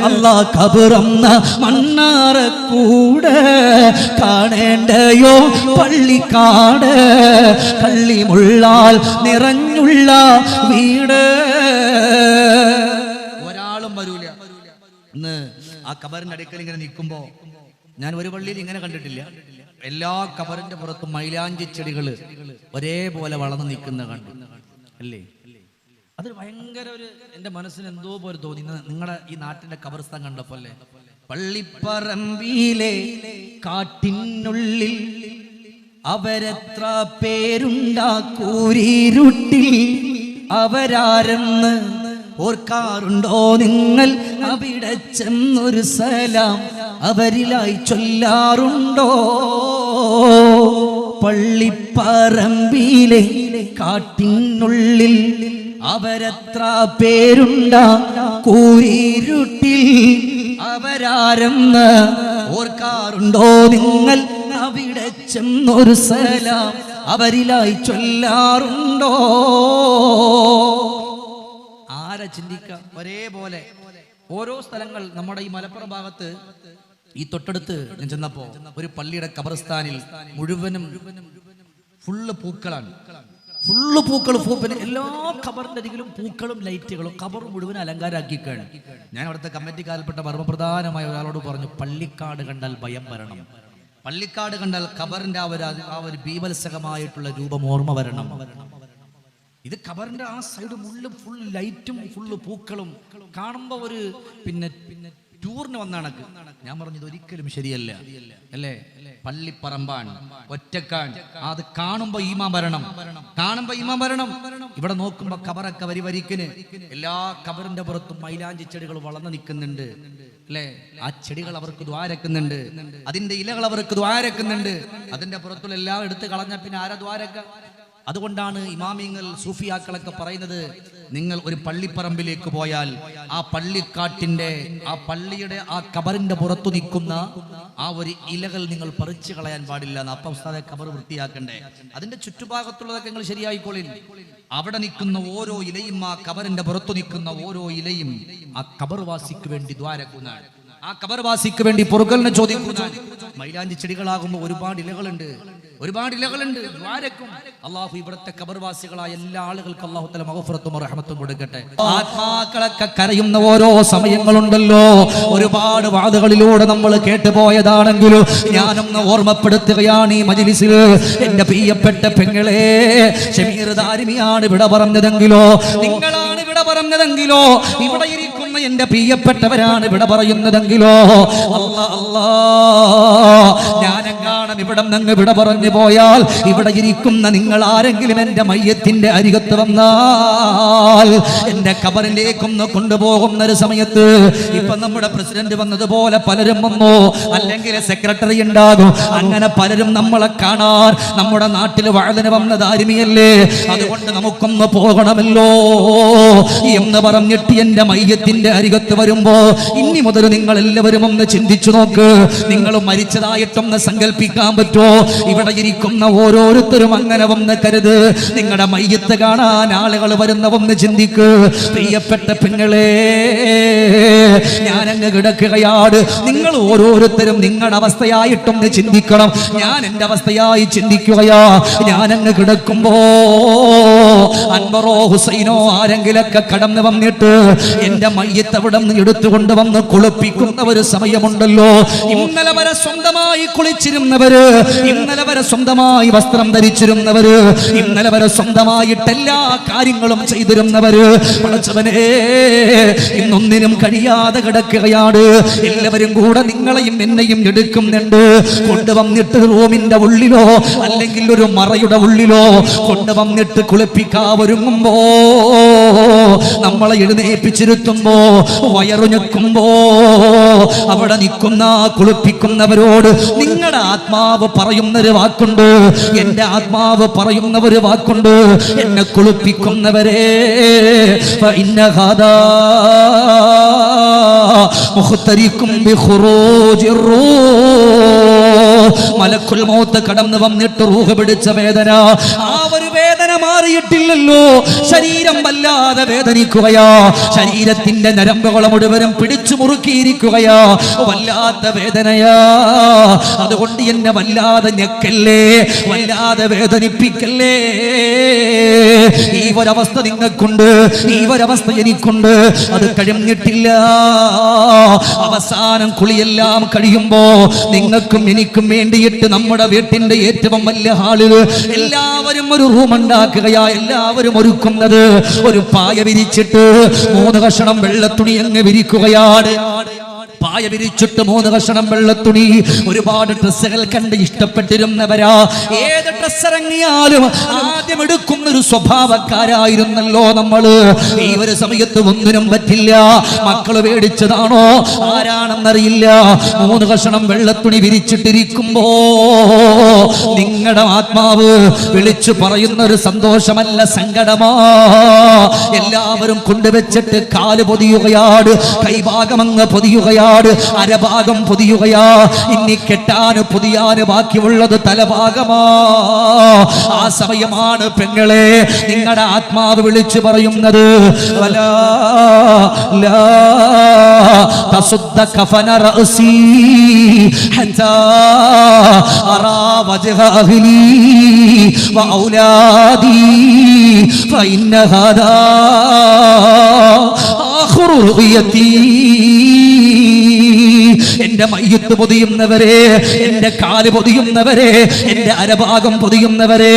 അല്ലാ ഖബറന്ന മണ്ണാറക്കൂട്, കാണേണ്ടയോ പള്ളിക്കാട്, കള്ളിമുള്ളാൽ നിറഞ്ഞുള്ള വീട്. ഒരാളും വരൂല. ഇന്ന് ആ ഖബറിന്റെ അടുക്കൽ ഇങ്ങനെ നിൽക്കുമ്പോ ഞാൻ ഒരു പള്ളിയിൽ ഇങ്ങനെ കണ്ടിട്ടില്ല. എല്ലാ ഖബറിന്റെ പുറത്തും മൈലാഞ്ചി ചെടികള് ഒരേപോലെ വളർന്നു നിൽക്കുന്ന കണ്ടു, അല്ലേ? അത് ഭയങ്കര ഒരു, എന്റെ മനസ്സിന് എന്തോ പോലെ തോന്നി. നിങ്ങളുടെ ഈ നാട്ടിന്റെ ഖബർസ്ഥാൻ കണ്ടപ്പോ അല്ലേ? പള്ളിപ്പറമ്പിലെ കാട്ടിനുള്ളിൽ അവരെത്ര പേരുണ്ടാക്കൂരിരുട്ടിൽ, അവരാരെന്ന് ഓർക്കാറുണ്ടോ നിങ്ങൾ? അവിടെ ചെന്നൊരു സലാം അവരിലായി ചൊല്ലാറുണ്ടോ? പള്ളിപ്പറമ്പിലെ കാട്ടിനുള്ളിൽ അവരെത്ര പേരുണ്ടാക്കൂരിരുട്ടിൽ, അവരാരെന്ന് ഓർക്കാറുണ്ടോ നിങ്ങൾ? അവിടെ ചെന്നൊരു സലാം അവരിലായി ചൊല്ലാറുണ്ടോ? ആരെ ചിന്തിക്കാം? ഒരേപോലെ ഓരോ സ്ഥലങ്ങൾ നമ്മുടെ ഈ മലപ്പുറം ഭാഗത്ത്, ഈ തൊട്ടടുത്ത് ഞാൻ ചെന്നപ്പോ ഒരു പള്ളിയുടെ ഖബർസ്ഥാനിൽ മുഴുവനും ഫുള്ള് പൂക്കളാണ്. ഫുള്ള് പൂക്കൾ, എല്ലാ ഖബറിന്റെ അരികിലും പൂക്കളും ലൈറ്റുകളും, ഖബർ മുഴുവൻ അലങ്കാരാക്കിക്കാണ്. ഞാൻ അവിടുത്തെ കമ്മിറ്റിക്കാരിൽപ്പെട്ട മർമ്മപ്രധാനമായ ഒരാളോട് പറഞ്ഞു, പള്ളിക്കാട് കണ്ടാൽ ഭയം വരണം, പള്ളിക്കാട് കണ്ടാൽ ഖബറിന്റെ ആ ഒരു ബീഭത്സകമായിട്ടുള്ള രൂപം ഓർമ്മ വരണം. ഇത് ഖബറിന്റെ ആ സൈഡ് മുള്ളും ഫുൾ ലൈറ്റും ഫുള്ള് പൂക്കളും കാണുമ്പോ ഒരു പിന്നെ ടൂറിന് വന്നാണ്. ഞാൻ പറഞ്ഞത് ഒരിക്കലും ശരിയല്ല, അല്ലേ? പള്ളിപ്പറമ്പാണ്, ഒറ്റക്കാണ്. അത് കാണുമ്പോ ഈമാൻ വരണം, കാണുമ്പോ ഈമാൻ വരണം. ഇവിടെ നോക്കുമ്പോ ഖബറൊക്കെ വരിവരിക്കിന് എല്ലാ ഖബറിന്റെ പുറത്തും മൈലാഞ്ചി ചെടികൾ വളർന്നു നിൽക്കുന്നുണ്ട്, അല്ലേ? ആ ചെടികൾ അവർക്ക് ദ്വാരക്കുന്നുണ്ട്, അതിന്റെ ഇലകൾ അവർക്ക് ദ്വാരക്കുന്നുണ്ട്. അതിന്റെ പുറത്തുള്ള എല്ലാം എടുത്ത് കളഞ്ഞ പിന്നെ ആരാ ദ്വാരക്ക? അതുകൊണ്ടാണ് ഇമാമിങ്ങൾ സൂഫിയാക്കളൊക്കെ പറയുന്നത്, നിങ്ങൾ ഒരു പള്ളിപ്പറമ്പിലേക്ക് പോയാൽ ആ പള്ളിക്കാട്ടിന്റെ, ആ പള്ളിയുടെ ആ ഖബറിന്റെ പുറത്തു നിൽക്കുന്ന ആ ഒരു ഇലകൾ നിങ്ങൾ പറിച്ചു കളയാൻ പാടില്ല. അപ്പം ഉസ്താദെ ഖബർ വൃത്തിയാക്കണ്ടേ? അതിന്റെ ചുറ്റുഭാഗത്തുള്ളതൊക്കെ നിങ്ങൾ ശരിയായിക്കോളിൻ. അവിടെ നിൽക്കുന്ന ഓരോ ഇലയും, ആ ഖബറിന്റെ പുറത്തു നിൽക്കുന്ന ഓരോ ഇലയും ആ ഖബർവാസിക്ക് വേണ്ടി ദ്വാരക്കുന്നതാണ്, ആ ഖബർവാസിക്ക് വേണ്ടി പൊറുക്കലിനെ ചോദിക്കുന്നതാണ്. മൈലാഞ്ചി ചെടികളാകുമ്പോൾ ഒരുപാട് ഇലകളുണ്ട്, ഒരുപാട് ഇലകളുണ്ട്, ദ്വാരക്കും. അള്ളാഹു ഇവിടുത്തെ ഖബർവാസികളായ എല്ലാ ആളുകൾക്കും അള്ളാഹു തആല മഗ്ഫിറത്തും റഹ്മത്തും കൊടുക്കട്ടെ. ആത്മാക്കളൊക്കെ കരയുന്ന ഓരോ സമയങ്ങളുണ്ടല്ലോ, ഒരുപാട് വാദങ്ങളിലൂടെ നമ്മൾ കേട്ടുപോയതാണെങ്കിലും ഞാനൊന്ന് ഓർമ്മപ്പെടുത്തുകയാണ് ഈ മജ്ലിസിൽ. എന്റെ പ്രിയപ്പെട്ട പെങ്ങളെ, ഷമീർ ദാരിമിയാണ് വിട പറഞ്ഞതെങ്കിലോ, നിങ്ങളാണ് വിട പറഞ്ഞതെങ്കിലോ, ഇവിടെ ഇരിക്കുന്ന എന്റെ പ്രിയപ്പെട്ടവരാണ് വിട പറയുന്നതെങ്കിലോ, അല്ലാ അല്ലാ, ഞാനെങ്ങാണ് ഇവിടെ നിന്ന് വിട പറഞ്ഞു പോയാൽ ഇവിടെ ഇരിക്കുന്ന നിങ്ങൾ ആരെങ്കിലും എന്റെ മയ്യത്തിന്റെ അരികത്ത് വന്നാൽ എന്റെ ഖബറിലേക്കൊന്ന് കൊണ്ടുപോകുന്ന ഒരു സമയത്ത് ഇപ്പൊ നമ്മുടെ പ്രസിഡന്റ് വന്നതുപോലെ പലരും വന്നോ, അല്ലെങ്കിൽ സെക്രട്ടറി ഉണ്ടാകും, അങ്ങനെ പലരും നമ്മളെ കാണാൻ നമ്മുടെ നാട്ടിൽ വഅദിന് വന്ന ദാരിമിയല്ലേ, അതുകൊണ്ട് നമുക്കൊന്ന് പോകണമല്ലോ എന്ന് പറഞ്ഞിട്ട് എന്റെ മയ്യത്തിന്റെ അരികത്ത് വരുമ്പോ ഇനി മുതൽ നിങ്ങൾ എല്ലാവരും ഒന്ന് ചിന്തിച്ചു നോക്ക്. നിങ്ങൾ മരിച്ചതായിട്ടൊന്ന് സങ്കല്പിക്കാൻ പറ്റുമോ? ഇവിടെ ഇരിക്കുന്ന ഓരോരുത്തരും അങ്ങനെ വന്ന് കരുത്. നിങ്ങളുടെ മയ്യത്ത് കാണാൻ ആളുകൾ വരുന്നവന്ന് ചിന്തിക്ക്. പ്രിയപ്പെട്ട പെങ്ങളെ, ഞാനങ്ങ് കിടക്കുകയാണ്. നിങ്ങൾ ഓരോരുത്തരും നിങ്ങളുടെ അവസ്ഥയായിട്ടൊന്ന് ചിന്തിക്കണം. ഞാൻ എന്റെ അവസ്ഥയായി ചിന്തിക്കുകയാ. ഞാനങ്ങ് കിടക്കുമ്പോ അൻവറോ ഹുസൈനോ ആരെങ്കിലൊക്കെ കടന്നു വന്നിട്ട് എന്റെ മയ്യത്ത് അവിടെ നിന്ന് എടുത്തുകൊണ്ട് വന്ന് കുളിപ്പിക്കുന്ന ഒരു സമയമുണ്ടല്ലോ. ഇന്നലെ വരെ സ്വന്തമായി കുളിച്ചിരുന്നവര്, ഇന്നലെ വരെ സ്വന്തമായി വസ്ത്രം ധരിച്ചിരുന്നവര്, ഇന്നലെ വരെ സ്വന്തമായിട്ട് എല്ലാ കാര്യങ്ങളും ചെയ്തിരുന്നവര്, പടച്ചവനെ ഇന്നൊന്നിനും കഴിയാതെ കിടക്കുകയാണ്. എല്ലാവരും കൂടെ നിങ്ങളെയും എന്നെയും എടുക്കുന്നുണ്ട്. കൊണ്ടുവന്നിട്ട് റൂമിന്റെ ഉള്ളിലോ അല്ലെങ്കിൽ ഒരു മറയുടെ ഉള്ളിലോ കൊണ്ടുവന്നിട്ട് കുളിപ്പിക്കാൻ ഒരുങ്ങുമ്പോ, നമ്മളെ എഴുന്നേൽപ്പിച്ചിരുത്തുമ്പോ, വയറുഞ്ഞെക്കുമ്പോ അവിടെ നിൽക്കുന്ന കുളിപ്പിക്കുന്നവരോട് നിങ്ങളുടെ ആത്മാവ് പറയുന്നൊരു വാക്കുണ്ട്, എന്റെ ആത്മാവ് പറയുന്ന ഒരു വാക്കുണ്ട്. എന്നെ കുളിപ്പിക്കുന്നവരെ മലക്കുൽ മൗത്ത് കടന്നു വന്നിട്ട് റൂഹ് പിടിച്ച വേദന, ആ ഒരു വേദന മാറിയിട്ടില്ലല്ലോ. ശരീരം വല്ലാതെ വേദനിക്കുകയാ, ശരീരത്തിന്റെ നരമ്പുകളെ മുഴുവനും പിടിച്ചു മുറുക്കിയിരിക്കുകയാ, വല്ലാത്ത വേദനയാ. അതുകൊണ്ട് എന്നെ വല്ലാതെ ഞെക്കല്ലേ, വല്ലാതെ വേദനിപ്പിക്കല്ലേ. ഈ ഒരവസ്ഥ നിങ്ങൾക്കുണ്ട്, ഈ ഒരവസ്ഥ എനിക്കുണ്ട്. അത് കഴിഞ്ഞിട്ടില്ല. അവസാനം കുളിയെല്ലാം കഴിയുമ്പോ നിങ്ങൾക്കും എനിക്കും വേണ്ടിയിട്ട് നമ്മുടെ വീട്ടിന്റെ ഏറ്റവും വലിയ ഹാളില് എല്ലാവരും ഒരു റൂം ഉണ്ടാക്കുകയാ. എല്ലാവരും ഒരുക്കുന്നത് ഒരു പായ വിരിച്ചിട്ട് 3 കഷണം വെള്ളത്തുണി അങ്ങ് വിരിക്കുകയാണ്. പായ വിരിച്ചിട്ട് 3 കഷണം വെള്ളത്തുണി. ഒരുപാട് ഡ്രസ്സുകൾ കണ്ട് ഇഷ്ടപ്പെട്ടിരുന്നവരാ. ഏത് ഡ്രസ് ഇറങ്ങിയാലും ആദ്യം എടുക്കുന്ന ഒരു സ്വഭാവക്കാരായിരുന്നല്ലോ നമ്മള്. ഈ ഒരു സമയത്ത് ഒന്നിനും പറ്റില്ല. മക്കള് മേടിച്ചതാണോ ആരാണെന്നറിയില്ല. 3 കഷണം വെള്ളത്തുണി വിരിച്ചിട്ടിരിക്കുമ്പോ നിങ്ങളുടെ ആത്മാവ് വിളിച്ചു പറയുന്ന ഒരു സന്തോഷമല്ല, സങ്കടമാ. എല്ലാവരും കൊണ്ടുവച്ചിട്ട് കാല് പൊതിയുകയാണ്, കൈഭാഗമങ്ങ് പൊതിയുകയാണ്, അരഭാഗം പൊതിയുകയാ. ഇനി കെട്ടാന് പൊതിയാന് ബാക്കിയുള്ളത് തലഭാഗമാ. ആ സമയമാണ് പെങ്ങളെ നിങ്ങളുടെ ആത്മാവ് വിളിച്ചു പറയുന്നത്, തസുദ്ദ കഫന റഅസി ഹത്താ അറാ വജ്ഹ അഹ്ലി വഔലാദി ഫഇന്ന ഹാദാ ആഖിറു റുയതി. എന്റെ മയ്യത്ത് പൊതിയുന്നവരെ, എന്റെ കാല് പൊതിയുന്നവരെ, എന്റെ അരഭാഗം പൊതിയുന്നവരെ,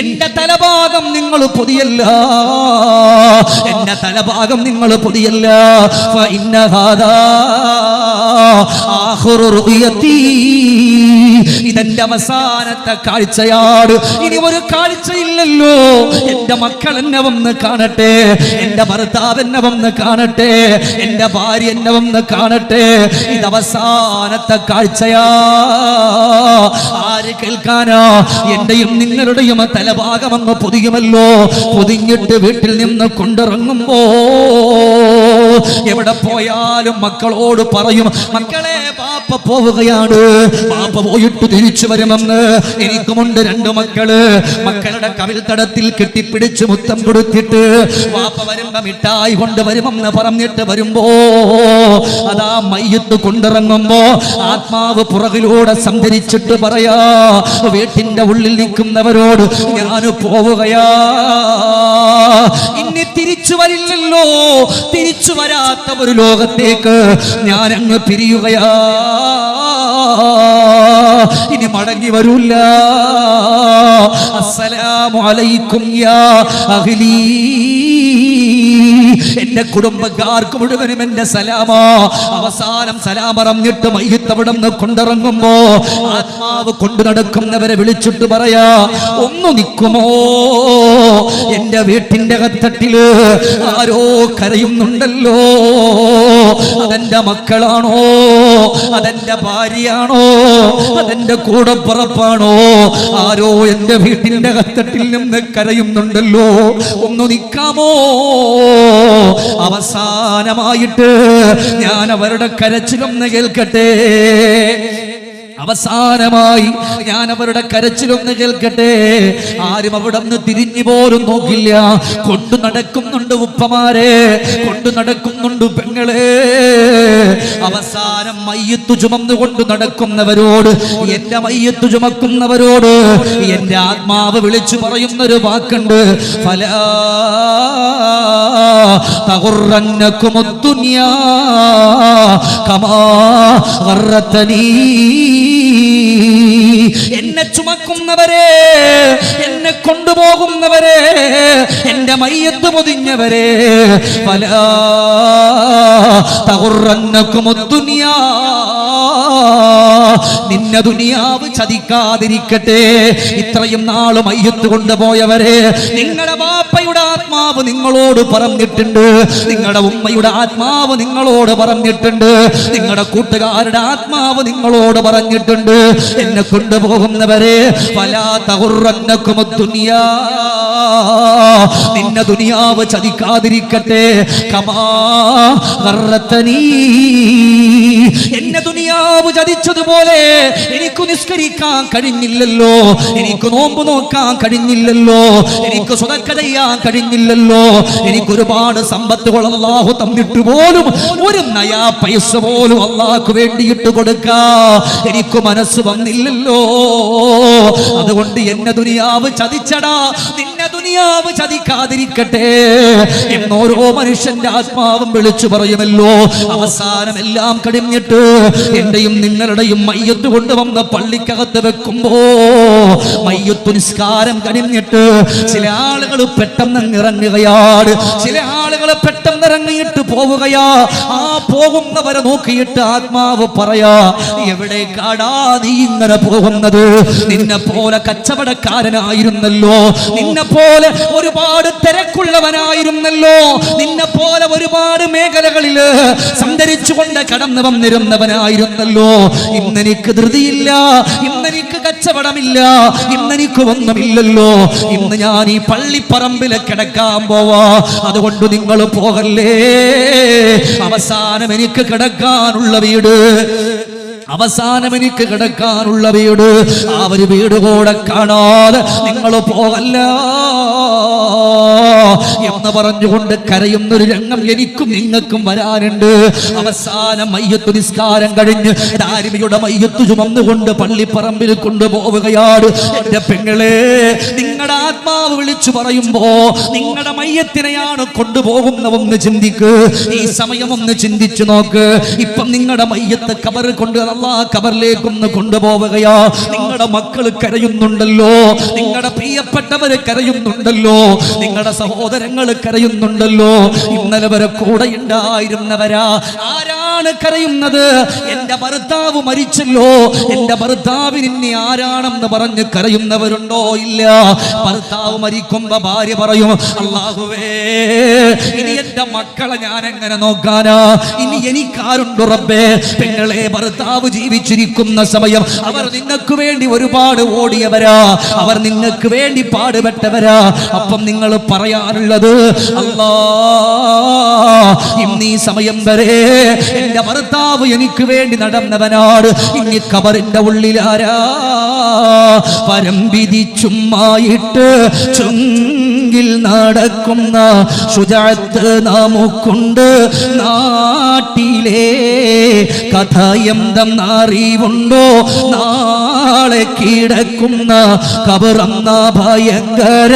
എന്റെ തലഭാഗം നിങ്ങൾ പൊതിയല്ല, എന്റെ തലഭാഗം നിങ്ങൾ പൊതിയല്ല. ഇതെന്റെ അവസാനത്തെ കാഴ്ചയാണ്. ഇനി ഒരു കാഴ്ചയില്ലല്ലോ. എന്റെ മക്കൾ എന്നെ വന്ന് കാണട്ടെ, എന്റെ ഭർത്താവ് എന്നെ വന്ന് കാണട്ടെ, എന്റെ ഭാര്യ എന്നെ വന്ന് കാണട്ടെ. ഇത് അവസാനത്തെ കാഴ്ചയാ. ആര് കേൾക്കാനാ? എന്റെയും നിങ്ങളുടെയും തലഭാഗമങ്ങ് പൊതിയുമല്ലോ. പൊതിഞ്ഞിട്ട് വീട്ടിൽ നിന്ന് കൊണ്ടിറങ്ങുമ്പോ എവിടെ പോയാലും മക്കളോട് പറയും, മക്കളെ പാപ്പ പോവുകയാണ്, പാപ്പ പോയിട്ട് തിരിച്ചു വരുമെന്ന്. എനിക്കുമുണ്ട് 2 മക്കള്. മക്കളുടെ കവിൾത്തടത്തിൽ കെട്ടിപ്പിടിച്ച് മുത്തം കൊടുത്തിട്ട് പാപ്പ വരുമ്പോ മിഠായി കൊണ്ടുവരുമെന്ന് പറഞ്ഞിട്ട് വരുമ്പോ അതാ മയ്യത്ത് കൊണ്ടിറങ്ങുമ്പോ ആത്മാവ് പുറകിലൂടെ സഞ്ചരിച്ചിട്ട് പറയാ, വീട്ടിന്റെ ഉള്ളിൽ നിൽക്കുന്നവരോട് ഞാൻ പോവുകയാ, ഇനി തിരിച്ചു വരില്ലല്ലോ. തിരിച്ചു വരാത്ത ഒരു ലോകത്തേക്ക് ഞാൻ അങ്ങ് പിരിയുകയാ. ഇനി മടങ്ങി വരൂല്ല. അസ്സലാമു അലൈക്കും യാ അഹ്ലീ, എന്റെ കുടുംബക്കാർക്ക് മുഴുവനും എന്റെ സലാമാ. അവസാനം സലാം പറഞ്ഞിട്ട് മയ്യിത്ത് അവിടുന്ന് കൊണ്ടിറങ്ങുമ്പോ ആത്മാവ് കൊണ്ടു നടക്കുന്നവരെ വിളിച്ചിട്ട് പറയാ, ഒന്ന് നിൽക്കുമോ? എന്റെ വീട്ടിന്റെ കത്തട്ടില് ആരോ കരയുന്നുണ്ടല്ലോ. അതെന്റെ മക്കളാണോ? അതെന്റെ ഭാര്യയാണോ? അതെന്റെ കൂടപ്പുറപ്പാണോ? ആരോ എന്റെ വീട്ടിന്റെ കത്തട്ടിൽ നിന്ന് കരയുന്നുണ്ടല്ലോ. ഒന്ന് നിൽക്കാമോ? അവസാനമായിട്ട് ഞാൻ അവരുടെ കരച്ചിലൊന്ന് കേൾക്കട്ടെ. അവസാനമായി ഞാൻ അവരുടെ കരച്ചിലൊന്ന് കേൾക്കട്ടെ. ആരും അവിടെ നിന്ന് തിരിഞ്ഞു പോലും നോക്കില്ല. കൊണ്ടു നടക്കുന്നുണ്ട് ഉപ്പമാരെ, കൊണ്ടു നടക്കുന്നുണ്ട് പെങ്ങളെ. അവസാനം മയ്യത്ത് ചുമന്നു കൊണ്ട് നടക്കുന്നവരോട്, എന്റെ മയ്യത്ത് ചുമക്കുന്നവരോട് എന്റെ ആത്മാവ് വിളിച്ചു പറയുന്നൊരു വാക്കുണ്ട്, ഫലാ തഗുറന്നകുമുദ്ദുനിയാ കമാ ഗറത്തനീ. എന്നെ ചുമക്കുന്നവരെ, എന്നെ കൊണ്ടുപോകുന്നവരെ, എന്റെ മയ്യത്ത് പൊതിഞ്ഞവരെ, ഫലാ തഗുറന്നകുമുദ്ദുനിയാ, നിന്നെ ദുനിയാവ് ചതിക്കാതിരിക്കട്ടെ. ഇത്രയും നാള് മയ്യത്ത് കൊണ്ടുപോയവരെ, നിങ്ങളുടെ ബാപ്പയുടെ ആത്മാവ് നിങ്ങളോട് പറഞ്ഞിട്ടുണ്ട്, നിങ്ങളുടെ ഉമ്മയുടെ ആത്മാവ് നിങ്ങളോട് പറഞ്ഞിട്ടുണ്ട്, നിങ്ങളുടെ കൂട്ടുകാരുടെ ആത്മാവ് നിങ്ങളോട് പറഞ്ഞിട്ടുണ്ട്, എന്നെ കൊണ്ടുപോകുന്നവരെ ഫലാ തഗുറന്നകുമുദ്ദുനിയാ, നിന്നെ ദുനിയാവ് ചതിക്കാതിരിക്കട്ടെ. കമാ ഗറത്തനീ, എന്നെ ദുനിയാവ് ചതിച്ചതുപോലെ എനിക്ക് നിസ്കരിക്കാൻ കഴിഞ്ഞില്ലല്ലോ, എനിക്ക് നോമ്പ് നോക്കാൻ കഴിഞ്ഞില്ലല്ലോ, എനിക്ക് സ്വതക്ക ചെയ്യാൻ കഴിഞ്ഞില്ലല്ലോ, എനിക്ക് ഒരുപാട് സമ്പത്തുകൾ അല്ലാഹു തന്നിട്ട് പോലും ഒരു നയാ പൈസ പോലും അല്ലാഹുക്ക് വേണ്ടിയിട്ട് കൊടുക്കാ എനിക്ക് മനസ്സ് വന്നില്ലല്ലോ. അതുകൊണ്ട് എന്നെ ദുനിയാവ് ചതിച്ചടാ, നിന്നെ ദുനിയാവ് ചതിക്കാതിരിക്കട്ടെ എന്നോരോ മനുഷ്യന്റെ ആത്മാവും വിളിച്ചു പറയുമല്ലോ. അവസാനം എല്ലാം കഴിഞ്ഞിട്ട് എന്റെയും നിങ്ങളുടെയും മയ്യത്ത് കൊണ്ടുവന്ന പള്ളിക്കകത്ത് വെക്കുമ്പോ, മയ്യത്ത് നിസ്കാരം കഴിഞ്ഞിട്ട് ചില ആളുകൾ പെട്ടെന്ന് ഇറങ്ങുകയാണ്, ചില ആളുകൾ പെട്ടെന്ന് ഇറങ്ങിയിട്ട് പോവുകയാ. ആ പോകുന്നവരെ നോക്കിയിട്ട് ആത്മാവ് പറയാ, എവിടേക്കാടാ നീ ഇങ്ങനെ പോകുന്നത്? നിന്നെ പോലെ കച്ചവടക്കാരനായിരുന്നല്ലോ, നിന്നെ പോലെ ഒരുപാട് തിരക്കുള്ളവനായിരുന്നല്ലോ, നിന്നെ പോലെ ഒരുപാട് മേഖലകളില് സഞ്ചരിച്ചുകൊണ്ട് കടന്നു വന്നിരുന്നവനായിരുന്നല്ലോ. ഇന്നെനിക്ക് ധൃതിയില്ല, ഇന്നെനിക്ക് കച്ചവടമില്ല, ഇന്നെനിക്ക് ഒന്നുമില്ലല്ലോ, ഇന്ന് ഞാൻ ഈ പള്ളിപ്പറമ്പില് കിടക്കാൻ പോവാ. അതുകൊണ്ട് നിങ്ങൾ പോകല്ലേ. അവസാനം എനിക്ക് കിടക്കാനുള്ള വീട്, അവസാനം എനിക്ക് കിടക്കാനുള്ള വീട്, ആ ഒരു വീട് കൂടെ കാണാതെ നിങ്ങൾ പോകല്ല എന്ന് പറഞ്ഞുകൊണ്ട് കരയുന്നൊരു രംഗം എനിക്കും നിങ്ങൾക്കും വരാനുണ്ട്. അവസാനം മയ്യത്ത് നിസ്കാരം കഴിഞ്ഞ് ദാരിമിയുടെ മയ്യത്ത് ചുമന്നുകൊണ്ട് പള്ളിപ്പറമ്പിൽ കൊണ്ടുപോവുകയാണ്. എന്റെ പെങ്ങളെ, നിങ്ങളുടെ ആത്മാവ് വിളിച്ചു പറയുമ്പോ നിങ്ങളുടെ മയ്യത്തിനെയാണ് കൊണ്ടുപോകുന്നതെന്ന് ചിന്തിക്ക്. ഈ സമയം ഒന്ന് ചിന്തിച്ചു നോക്ക്. ഇപ്പം നിങ്ങളുടെ മയ്യത്ത് കബർ കൊണ്ട് കബറിലേക്കൊന്ന് കൊണ്ടുപോവുകയാ. നിങ്ങളുടെ മക്കള് കരയുന്നുണ്ടല്ലോ, നിങ്ങളുടെ പ്രിയപ്പെട്ടവര് കരയുന്നുണ്ടല്ലോ, നിങ്ങളുടെ സഹോദരങ്ങൾ കരയുന്നുണ്ടല്ലോ, ഇന്നലെ വരെ കൂടെ ഉണ്ടായിരുന്നവരാ. ആരാണ് കരയുന്നത്? എന്റെ ഭർത്താവ് മരിച്ചല്ലോ, എന്റെ ഭർത്താവിന് ഇനി ആരാണെന്ന് പറഞ്ഞ് കരയുന്നവരുണ്ടോ? ഇല്ല. ഭർത്താവ് മരിക്കുമ്പോ ഭാര്യ പറയും, അല്ലാഹുവേ ഇനി എന്റെ മക്കളെ ഞാൻ എങ്ങനെ നോക്കാനാ? ഇനി എനിക്കാരുണ്ട് റബ്ബേ? പെങ്ങളെ, ഭർത്താവ് ജീവിച്ചിരിക്കുന്ന സമയം അവർ നിങ്ങൾക്ക് വേണ്ടി ഒരുപാട് ഓടിയവരാ, അവർ നിങ്ങൾക്ക് വേണ്ടി പാടുപെട്ടവരാ. അപ്പം നിങ്ങൾ പറയാനുള്ളത്, അല്ലാ ഇന്നീ സമയം വരെ എന്റെ ഭർത്താവ് എനിക്ക് വേണ്ടി നടന്നവനാണ്, ഇനി ഖബറിന്റെ ഉള്ളിലാരാ? പരംവിധിച്ചുമായിട്ട് ചുങ്കിൽ നടക്കുന്ന ശുജാഅത്ത് നമുക്കുണ്ട് നാട്ടിലേ. കഥയെന്തെന്നറിവുണ്ടോ? നാളെ കിടക്കുന്ന കബറന്ന ഭയങ്കര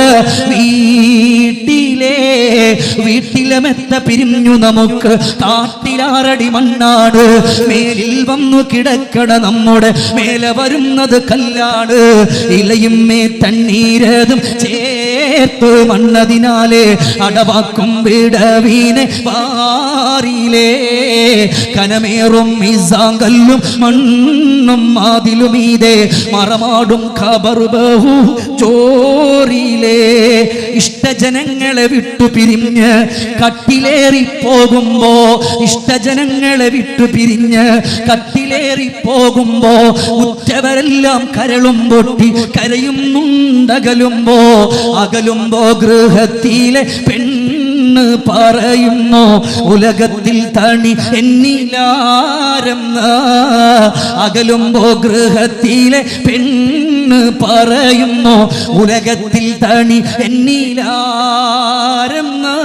വീട്ടിലെ മെത്ത പിരിഞ്ഞു നമുക്ക് കാട്ടിലാറടി മണ്ണാണ്. മേലിൽ വന്നു കിടക്കണ നമ്മുടെ മേലെ വരുന്നത് കല്ലാണ്. ഇലയും തണ്ണീരതും ചേർത്ത് മണ്ണതിനാലെ അടവാക്കും വിടവീനെ വാരിലേ. കനമേറും മിസാങ്കല്ലും മണ്ണും അതിലുമീതേ മറമാടും ഖബർ ബഹു ചോറിലേ. ഇഷ്ടജനങ്ങളെ വിട്ടു പിരിഞ്ഞ് കട്ടിലേറി പോകുമ്പോ, ഇഷ്ടജനങ്ങളെ വിട്ടു പിരിഞ്ഞ് കട്ടിലേറി പോകുമ്പോ ഉറ്റവരെല്ലാം കരളും പൊട്ടി കരയുന്നുണ്ടകലുമ്പോ. അകലുമ്പോ ഗൃഹത്തിലെ പെണ്ണ് പറയുന്നു ഉലകത്തിൽ തണി എന്നിലാരെന്ന്. അകലുമ്പോ ഗൃഹത്തിലെ പെണ്ണ് പറയുന്നു ഉലകത്തിൽ തണി എന്നിലാരെന്ന്.